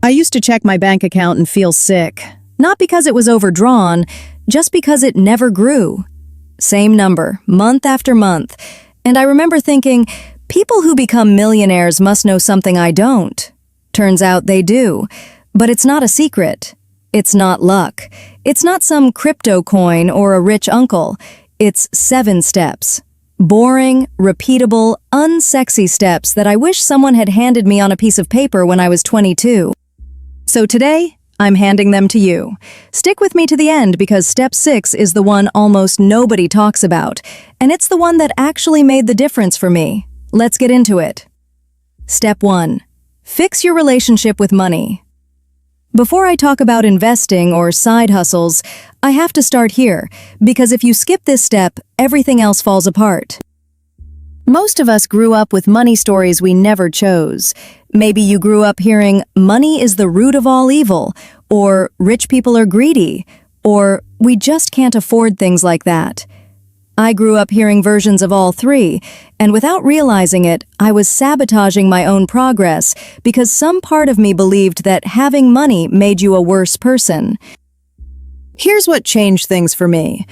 I used to check my bank account and feel sick. Not because it was overdrawn, just because it never grew. Same number, month after month. And I remember thinking, people who become millionaires must know something I don't. Turns out they do. But it's not a secret. It's not luck. It's not some crypto coin or a rich uncle. It's 7 steps. Boring, repeatable, unsexy steps that I wish someone had handed me on a piece of paper when I was 22. So today, I'm handing them to you. Stick with me to the end because step 6 is the one almost nobody talks about, and it's the one that actually made the difference for me. Let's get into it. Step 1. Fix your relationship with money. Before I talk about investing or side hustles, I have to start here, because if you skip this step, everything else falls apart. Most of us grew up with money stories we never chose. Maybe you grew up hearing, money is the root of all evil, or rich people are greedy, or we just can't afford things like that. I grew up hearing versions of all three, and without realizing it, I was sabotaging my own progress because some part of me believed that having money made you a worse person. Here's what changed things for me.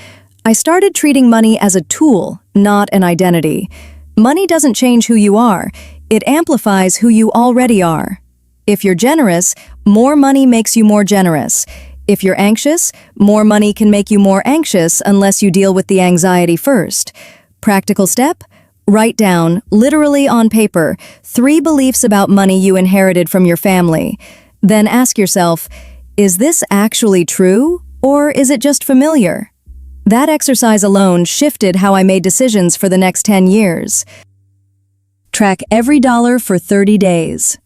I started treating money as a tool, not an identity. Money doesn't change who you are. It amplifies who you already are. If you're generous, more money makes you more generous. If you're anxious, more money can make you more anxious unless you deal with the anxiety first. Practical step? Write down, literally on paper, 3 beliefs about money you inherited from your family. Then ask yourself, is this actually true, or is it just familiar? That exercise alone shifted how I made decisions for the next 10 years. Track every dollar for 30 days.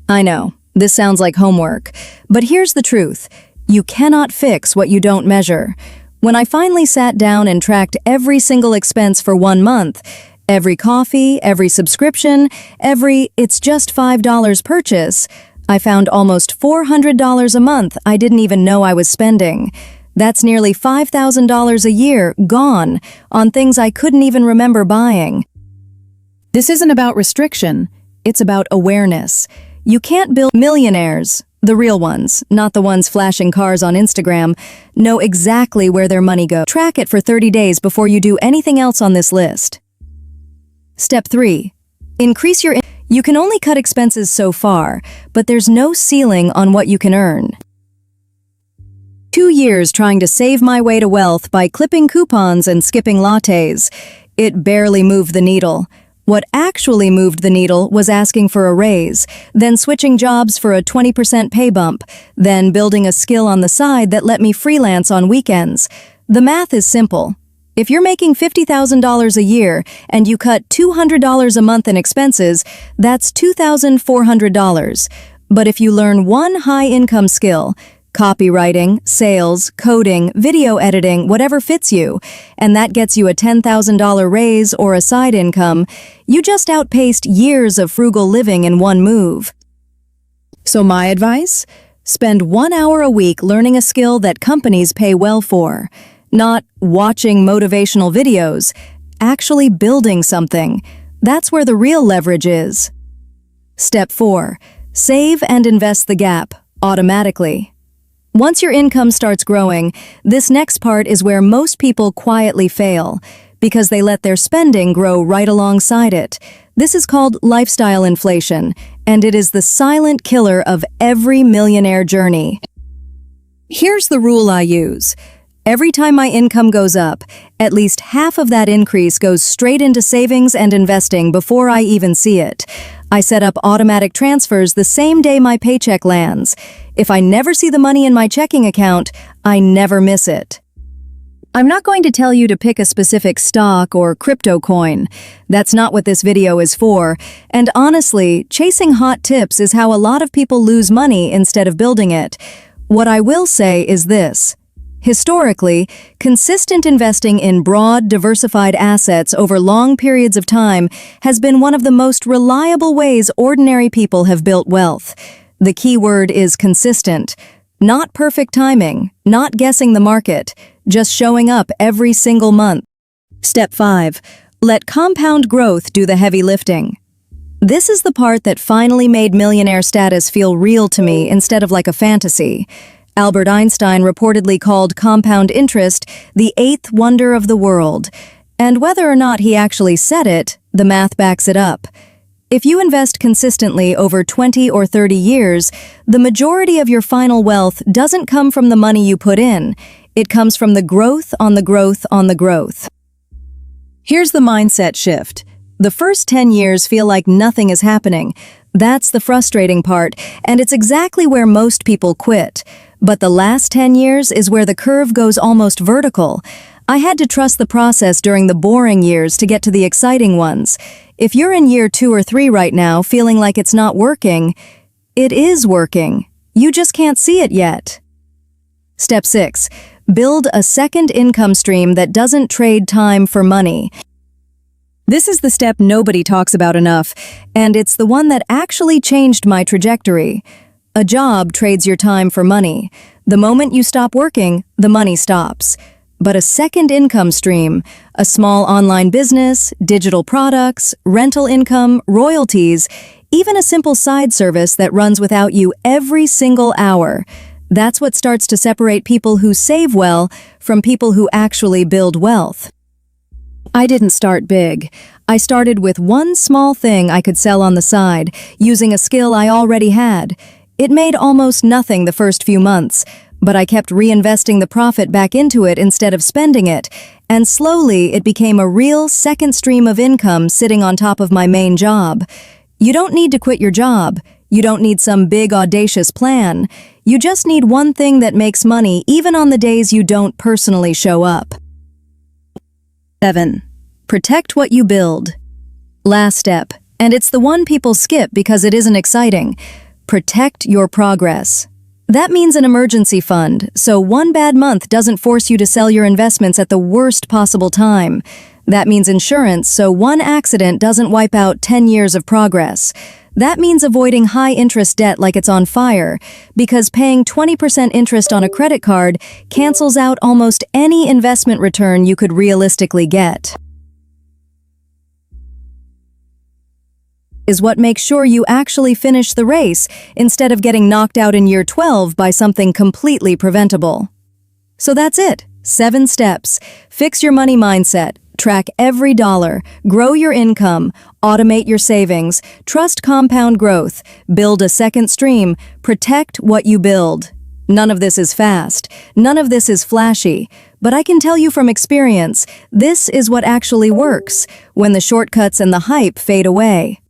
I know, this sounds like homework, but here's the truth. You cannot fix what you don't measure. When I finally sat down and tracked every single expense for 1 month, every coffee, every subscription, every "it's just $5 purchase, I found almost $400 a month I didn't even know I was spending. That's nearly $5,000 a year gone on things I couldn't even remember buying. This isn't about restriction, it's about awareness. You can't build millionaires. The real ones, not the ones flashing cars on Instagram, know exactly where their money goes. Track it for 30 days before you do anything else on this list. Step 3. Increase your... You can only cut expenses so far, but there's no ceiling on what you can earn. 2 years trying to save my way to wealth by clipping coupons and skipping lattes. It barely moved the needle. What actually moved the needle was asking for a raise, then switching jobs for a 20% pay bump, then building a skill on the side that let me freelance on weekends. The math is simple. If you're making $50,000 a year and you cut $200 a month in expenses, that's $2,400. But if you learn one high-income skill, copywriting, sales, coding, video editing, whatever fits you, and that gets you a $10,000 raise or a side income, you just outpaced years of frugal living in one move. So my advice? Spend 1 hour a week learning a skill that companies pay well for. Not watching motivational videos, actually building something. That's where the real leverage is. Step 4. Save and invest the gap, automatically. Once your income starts growing, this next part is where most people quietly fail, because they let their spending grow right alongside it. This is called lifestyle inflation, and it is the silent killer of every millionaire journey. Here's the rule I use. Every time my income goes up, at least half of that increase goes straight into savings and investing before I even see it. I set up automatic transfers the same day my paycheck lands. If I never see the money in my checking account, I never miss it. I'm not going to tell you to pick a specific stock or crypto coin. That's not what this video is for. And honestly, chasing hot tips is how a lot of people lose money instead of building it. What I will say is this. Historically, consistent investing in broad, diversified assets over long periods of time has been one of the most reliable ways ordinary people have built wealth. The key word is consistent. Not perfect timing, not guessing the market, just showing up every single month. Step 5. Let compound growth do the heavy lifting. This is the part that finally made millionaire status feel real to me instead of like a fantasy. Albert Einstein reportedly called compound interest the eighth wonder of the world. And whether or not he actually said it, the math backs it up. If you invest consistently over 20 or 30 years, the majority of your final wealth doesn't come from the money you put in. It comes from the growth on the growth on the growth. Here's the mindset shift. The first 10 years feel like nothing is happening. That's the frustrating part, and it's exactly where most people quit. But the last 10 years is where the curve goes almost vertical. I had to trust the process during the boring years to get to the exciting ones. If you're in year 2 or 3 right now feeling like it's not working, it is working. You just can't see it yet. Step 6. Build a second income stream that doesn't trade time for money. This is the step nobody talks about enough, and it's the one that actually changed my trajectory. A job trades your time for money. The moment you stop working, the money stops. But a second income stream, a small online business, digital products, rental income, royalties, even a simple side service that runs without you every single hour. That's what starts to separate people who save well from people who actually build wealth. I didn't start big. I started with one small thing I could sell on the side, using a skill I already had. It made almost nothing the first few months, but I kept reinvesting the profit back into it instead of spending it, and slowly it became a real second stream of income sitting on top of my main job. You don't need to quit your job. You don't need some big audacious plan. You just need one thing that makes money even on the days you don't personally show up. 7. Protect what you build. Last step, and it's the one people skip because it isn't exciting. Protect your progress. That means an emergency fund, so one bad month doesn't force you to sell your investments at the worst possible time. That means insurance, so one accident doesn't wipe out 10 years of progress. That means avoiding high-interest debt like it's on fire, because paying 20% interest on a credit card cancels out almost any investment return you could realistically get. Is what makes sure you actually finish the race instead of getting knocked out in year 12 by something completely preventable. So that's it. 7 steps. Fix your money mindset. Track every dollar, grow your income, automate your savings, trust compound growth, build a second stream, protect what you build. None of this is fast, none of this is flashy, but I can tell you from experience, this is what actually works when the shortcuts and the hype fade away.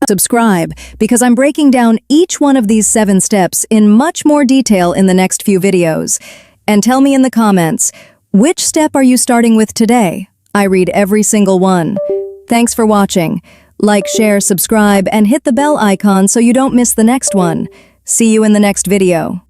Subscribe, because I'm breaking down each one of these 7 steps in much more detail in the next few videos. And tell me in the comments, which step are you starting with today? I read every single one. Thanks for watching. Like, share, subscribe, and hit the bell icon so you don't miss the next one. See you in the next video.